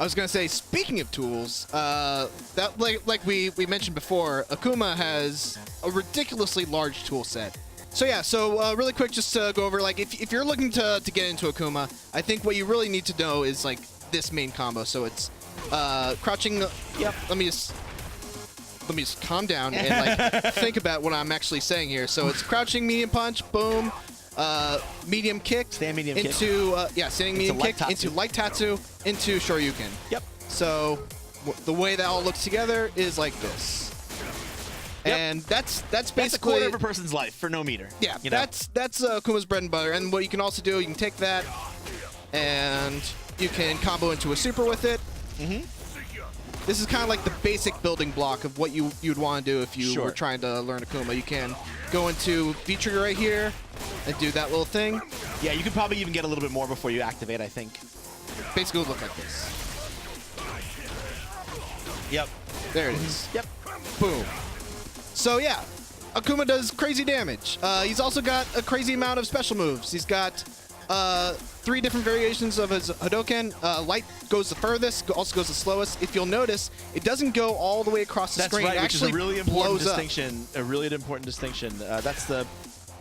I was gonna say, speaking of tools, that like we mentioned before, Akuma has a ridiculously large tool set. So yeah, really quick, just to go over, like if you're looking to get into Akuma, I think what you really need to know is like this main combo. So it's crouching. Yep. Let me just calm down and like think about what I'm actually saying here. So it's crouching, medium punch, boom, medium kick, stand medium into kick. standing medium kick into light tatsu into Shoryuken. Yep. So the way that all looks together is like this. Yep. And that's basically a quarter of a person's life for no meter. Yeah, you know? that's Akuma's bread and butter. And what you can also do, you can take that and you can combo into a super with it. This is kind of like the basic building block of what you'd want to do if you were trying to learn Akuma. You can go into V-trigger right here and do that little thing. Yeah, you could probably even get a little bit more before you activate, I think. Basically, look like this. Yep. There it is. Yep. Boom. So yeah, Akuma does crazy damage. He's also got a crazy amount of special moves. He's got 3 different variations of his Hadoken. Light goes the furthest, also goes the slowest. If you'll notice, it doesn't go all the way across the screen. That's right, it which is a really important blows distinction. Up. A really important distinction. That's the...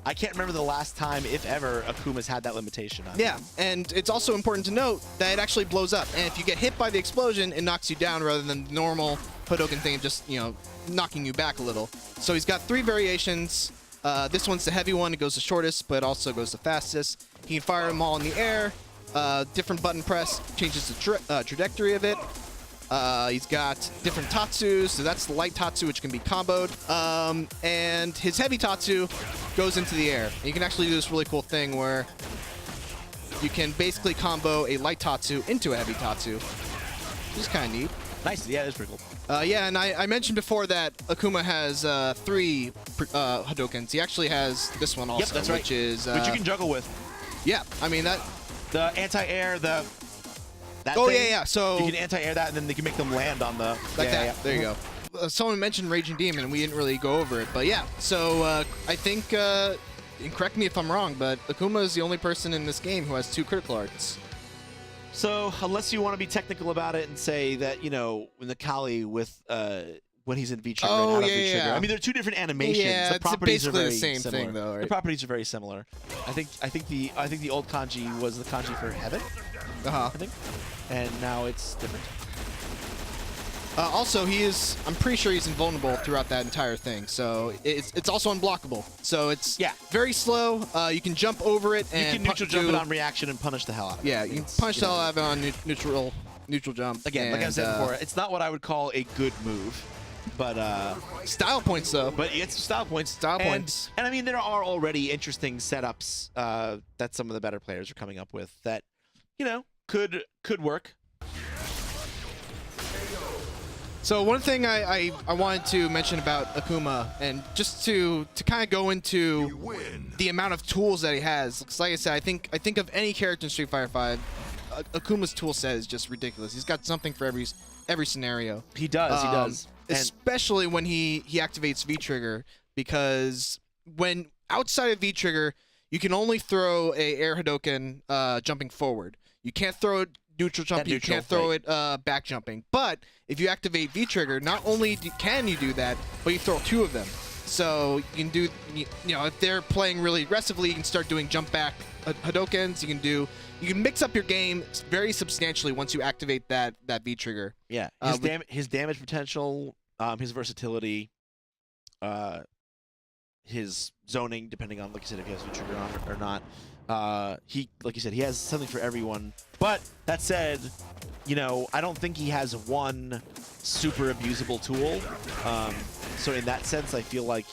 I can't remember the last time, if ever, Akuma's had that limitation on it. Yeah, and it's also important to note that it actually blows up. And if you get hit by the explosion, it knocks you down rather than the normal Hadoken thing of just, you know, knocking you back a little. So he's got 3 variations. This one's the heavy one. It goes the shortest, but also goes the fastest. He can fire them all in the air. Different button press changes the trajectory of it. He's got different tatsus, so that's the light tatsu, which can be comboed. And his heavy tatsu goes into the air. And you can actually do this really cool thing where you can basically combo a light tatsu into a heavy tatsu, which is kind of neat. Nice. Yeah, that's pretty cool. Yeah, and I mentioned before that Akuma has 3 Hadokens. He actually has this one also, that's right. which is... which you can juggle with. Yeah, I mean that... The anti-air, that oh, thing, yeah. So you can anti-air that, and then they can make them land on the... Like that. Yeah. There you go. Someone mentioned Raging Demon, and we didn't really go over it. But yeah, so I think, and correct me if I'm wrong, but Akuma is the only person in this game who has 2 critical arts. So, unless you want to be technical about it and say that, you know, in the Kali with when he's in V-trigger and out of V-trigger. Yeah. I mean, they're 2 different animations. Yeah, the properties basically are very the same similar. thing, though, right? The properties are very similar. I think the old kanji was the kanji for heaven. I think, and now it's different. Also, I'm pretty sure he's invulnerable throughout that entire thing. So it's also unblockable. So it's very slow. You can jump over it and you can neutral jump it on reaction and punish the hell out of it. Yeah, you can punish the hell out of it on neutral jump. Again, like I said before, it's not what I would call a good move, but style points though. But it's style points. Points. And I mean, there are already interesting setups that some of the better players are coming up with that, you know, could work. So one thing I wanted to mention about Akuma, and just to kind of go into the amount of tools that he has, because like I said, I think of any character in Street Fighter V, Akuma's tool set is just ridiculous. He's got something for every scenario. He does. He does. Especially when he activates V-trigger, because when outside of V-trigger, you can only throw a air Hadoken jumping forward. You can't throw it neutral jumping. You can't throw it back jumping. But if you activate V-trigger, not only can you do that, but you throw 2 of them. So you can do, you know, if they're playing really aggressively, you can start doing jump back Hadokens. You can mix up your game very substantially once you activate that V-trigger. Yeah, his damage potential, his versatility, his zoning, depending on, like you said, if he has V-trigger on or not. Like you said, he has something for everyone. But that said, you know, I don't think he has one super abusable tool. So in that sense, I feel like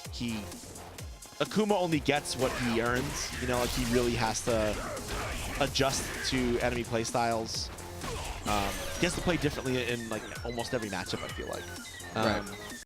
Akuma only gets what he earns. You know, like he really has to adjust to enemy playstyles. He has to play differently in like almost every matchup, I feel like. Right.